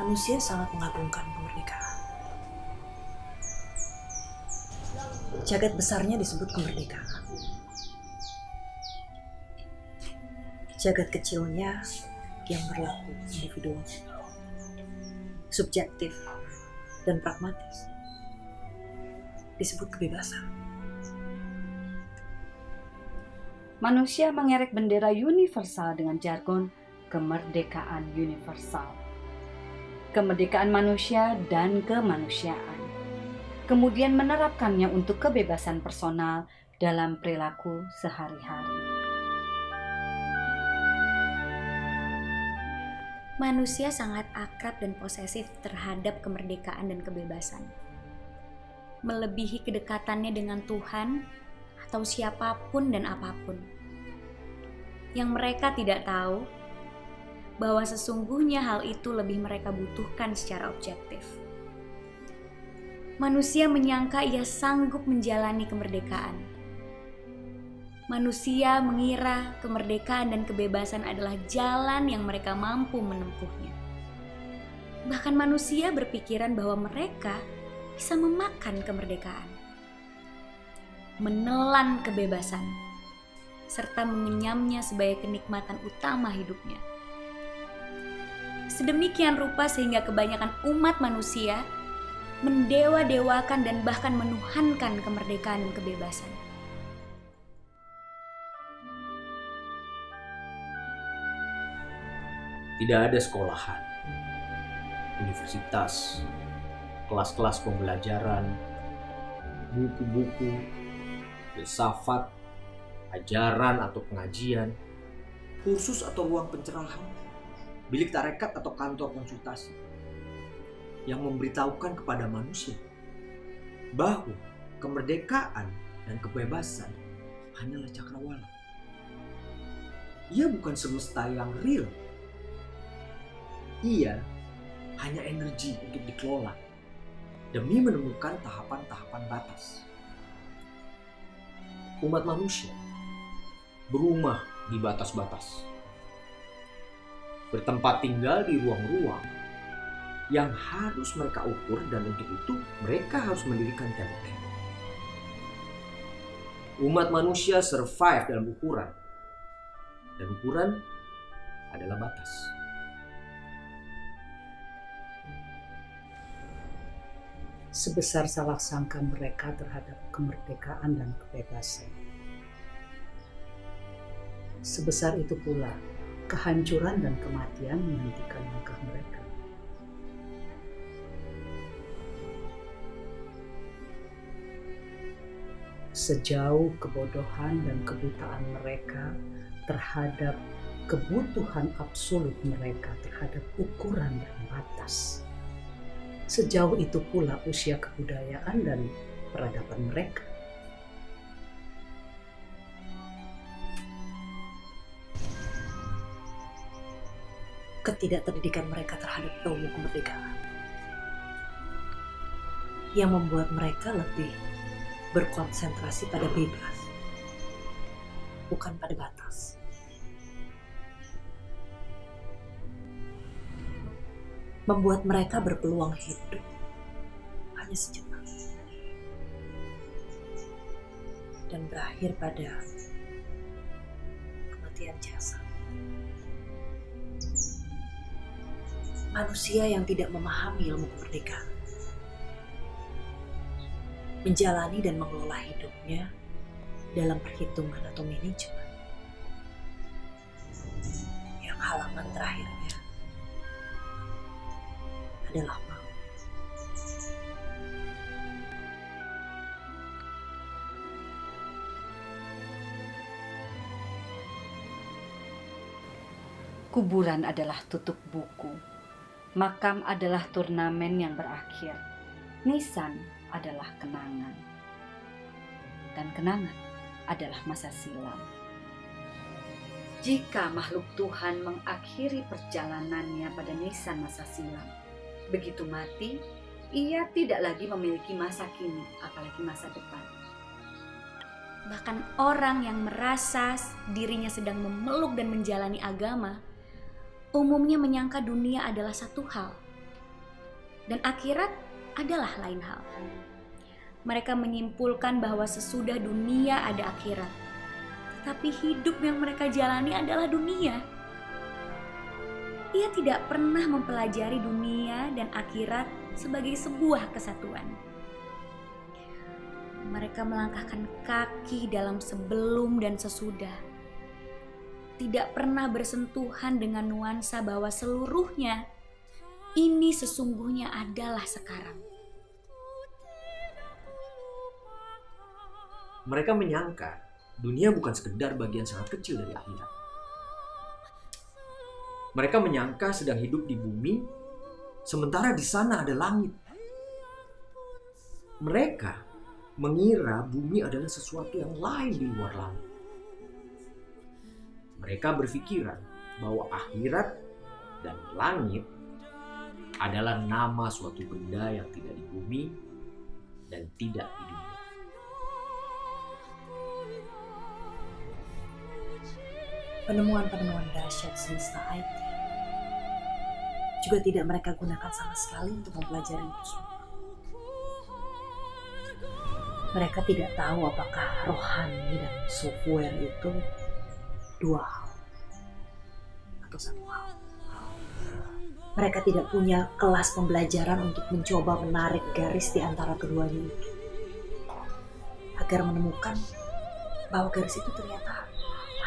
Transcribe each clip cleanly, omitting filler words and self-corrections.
Manusia sangat mengagungkan kemerdekaan. Jagat besarnya disebut kemerdekaan. Jagat kecilnya yang berlaku individual, subjektif, dan pragmatis disebut kebebasan. Manusia mengerek bendera universal dengan jargon kemerdekaan universal. Kemerdekaan manusia dan kemanusiaan. Kemudian menerapkannya untuk kebebasan personal dalam perilaku sehari-hari. Manusia sangat akrab dan posesif terhadap kemerdekaan dan kebebasan. Melebihi kedekatannya dengan Tuhan atau siapapun dan apapun. Yang mereka tidak tahu bahwa sesungguhnya hal itu lebih mereka butuhkan secara objektif. Manusia menyangka ia sanggup menjalani kemerdekaan. Manusia mengira kemerdekaan dan kebebasan adalah jalan yang mereka mampu menempuhnya. Bahkan manusia berpikiran bahwa mereka bisa memakan kemerdekaan, menelan kebebasan, serta mengenyamnya sebagai kenikmatan utama hidupnya. Sedemikian rupa sehingga kebanyakan umat manusia mendewa-dewakan dan bahkan menuhankan kemerdekaan dan kebebasan. Tidak ada sekolahan, universitas, kelas-kelas pembelajaran, buku-buku, filsafat, ajaran atau pengajian, kursus atau ruang pencerahan, bilik tarekat atau kantor konsultasi yang memberitahukan kepada manusia bahwa kemerdekaan dan kebebasan hanyalah cakrawala. Ia bukan semesta yang real. Ia hanya energi untuk dikelola demi menemukan tahapan-tahapan batas. Umat manusia berumah di batas-batas, bertempat tinggal di ruang-ruang yang harus mereka ukur, dan untuk itu mereka harus mendirikan tembok-tembok. Umat manusia survive dalam ukuran, dan ukuran adalah batas. Sebesar salah sangka mereka terhadap kemerdekaan dan kebebasan, sebesar itu pula kehancuran dan kematian menghentikan langkah mereka. Sejauh kebodohan dan kebutaan mereka terhadap kebutuhan absolut mereka terhadap ukuran dan batas, sejauh itu pula usia kebudayaan dan peradaban mereka. Ketidakterdidikan mereka terhadap ilmu kemerdekaan yang membuat mereka lebih berkonsentrasi pada bebas, bukan pada batas. Membuat mereka berpeluang hidup hanya sejenak dan berakhir pada kematian jasad. Manusia yang tidak memahami ilmu kemerdekaan menjalani dan mengelola hidupnya dalam perhitungan atau manajemen yang halaman terakhirnya adalah maut. Kuburan adalah tutup buku. Makam adalah turnamen yang berakhir. Nisan adalah kenangan. Dan kenangan adalah masa silam. Jika makhluk Tuhan mengakhiri perjalanannya pada nisan masa silam, begitu mati, ia tidak lagi memiliki masa kini, apalagi masa depan. Bahkan orang yang merasa dirinya sedang memeluk dan menjalani agama, umumnya menyangka dunia adalah satu hal, Dan akhirat adalah lain hal. Mereka menyimpulkan bahwa sesudah dunia ada akhirat. Tapi hidup yang mereka jalani adalah dunia. Ia tidak pernah mempelajari dunia dan akhirat sebagai sebuah kesatuan. Mereka melangkahkan kaki dalam sebelum dan sesudah. Tidak pernah bersentuhan dengan nuansa bahwa seluruhnya ini sesungguhnya adalah sekarang. Mereka menyangka dunia bukan sekedar bagian sangat kecil dari akhirat. Mereka menyangka sedang hidup di bumi, sementara di sana ada langit. Mereka mengira bumi adalah sesuatu yang lain di luar langit. Mereka berpikiran bahwa akhirat dan langit adalah nama suatu benda yang tidak di bumi dan tidak di dunia. Penemuan-penemuan dahsyat semesta IT juga tidak mereka gunakan sama sekali untuk mempelajari itu semua. Mereka tidak tahu apakah rohani dan software itu dua hal atau satu hal. Mereka tidak punya kelas pembelajaran untuk mencoba menarik garis di antara keduanya itu, agar menemukan bahwa garis itu ternyata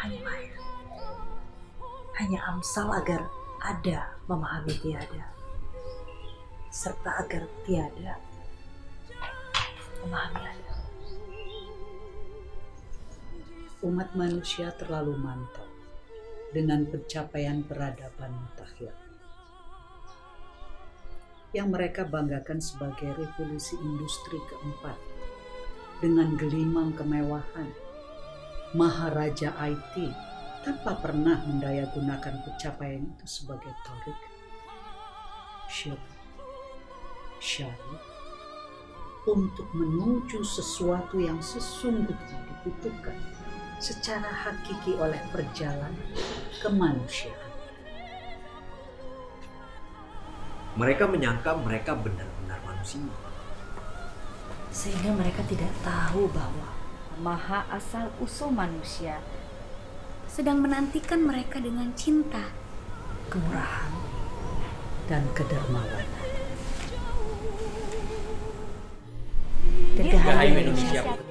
hanya maya, hanya amsal agar ada memahami tiada, serta agar tiada memahami ada. Umat manusia terlalu mantap dengan pencapaian peradaban mutakhir yang mereka banggakan sebagai revolusi industri keempat dengan gelimang kemewahan Maharaja IT tanpa pernah mendayagunakan pencapaian itu sebagai tarik, syari untuk menuju sesuatu yang sesungguhnya dibutuhkan secara hakiki oleh perjalanan kemanusiaan. Mereka menyangka mereka benar-benar manusia. Sehingga mereka tidak tahu bahwa Maha asal usul manusia Sedang menantikan mereka dengan cinta, kemurahan Dan kedermawanan. Dirgahayu Indonesia.